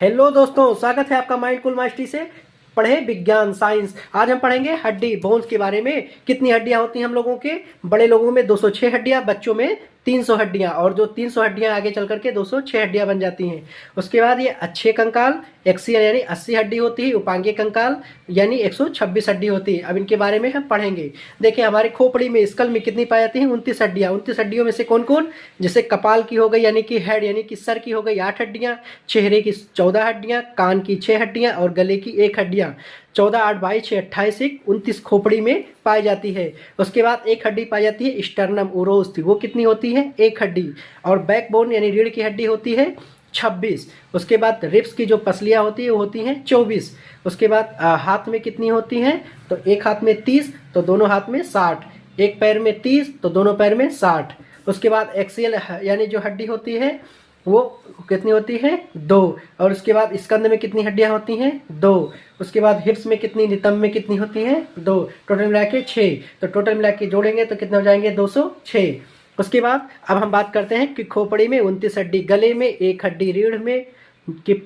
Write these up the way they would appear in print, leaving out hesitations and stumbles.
Hello दोस्तों, स्वागत है आपका माइंड कूल मास्टरी से। पढ़े विज्ञान साइंस। आज हम पढ़ेंगे हड्डी बोन्स के बारे में। कितनी हड्डियां होती हैं हम लोगों के? बड़े लोगों में 206 हड्डियां, बच्चों में 300 हड्डियां, और जो 300 हड्डियां आगे चल करके 206 हड्डियां बन जाती हैं। उसके बाद ये अच्छे कंकाल एक्सियल यानी 80 हड्डी होती है, उपांगे कंकाल यानी 126 हड्डी होती है। अब इनके बारे में हम पढ़ेंगे। देखिए, हमारे खोपड़ी में स्कल में कितनी पाई जाती हैं? 29 हड्डियां। 29 हड्डियों में से कौन कौन? जैसे कपाल की हो गई यानी कि हेड यानी कि सर की हो गई 8 हड्डियां, चेहरे की 14 हड्डियां, कान की 6 हड्डियां और गले की 1 हड्डियां। 14 8 22 6 28 29 खोपड़ी में पाई जाती है। उसके बाद एक हड्डी पाई जाती है स्टर्नम उरोस्थी, वो कितनी होती है? 1 हड्डी। और बैकबोन यानी रीढ़ की हड्डी होती है 26। उसके बाद रिब्स की जो पसलियां होती है वो होती हैं 24। उसके बाद हाथ में कितनी होती हैं? तो एक हाथ में 30 तो दोनों हाथ में 60, एक पैर में 30 तो दोनों पैर में 60। उसके बाद एक्सियल यानी जो हड्डी होती है वो कितनी होती है? 2। और उसके बाद स्कंद में कितनी हड्डियां होती हैं? 2। उसके बाद हिप्स में कितनी, नितंब में कितनी होती हैं? 2। टोटल मिला के 6। तो टोटल मिला के जोड़ेंगे तो कितने हो जाएंगे? 206। उसके बाद अब हम बात करते हैं कि खोपड़ी में 29 हड्डी, गले में 1 हड्डी, रीढ़ में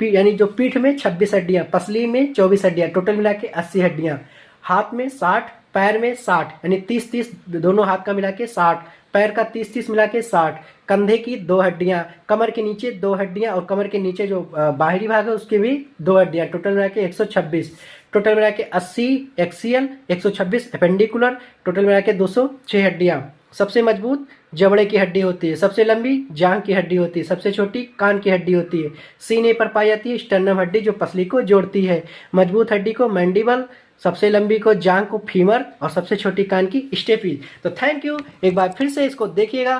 यानी जो पीठ में 26 हड्डियां, पसली में 24 हड्डियां, टोटल मिला के 80 हड्डियां। हाथ में 60, पैर में 60 यानी 30-30 दोनों हाथ का मिला के 60, पैर का 30-30 मिला के 60, कंधे की 2 हड्डियां, कमर के नीचे 2 हड्डियां और कमर के नीचे जो बाहरी भाग है उसके भी 2 हड्डियां, टोटल मिला के 126। टोटल मिला के 80 एक्सियल, 126 एपेंडिकुलर, टोटल मिला के 206 हड्डियां। सबसे मजबूत जबड़े की हड्डी होती है, सबसे लंबी जांघ की हड्डी होती है, सबसे छोटी कान की हड्डी होती है। सीने पर पाई जाती है स्टर्नम हड्डी जो पसली को जोड़ती है। मजबूत हड्डी को मैंडिबल, सबसे लंबी को जांघ को फीमर और सबसे छोटी कान की स्टेपी। तो थैंक यू, एक बार फिर से इसको देखिएगा।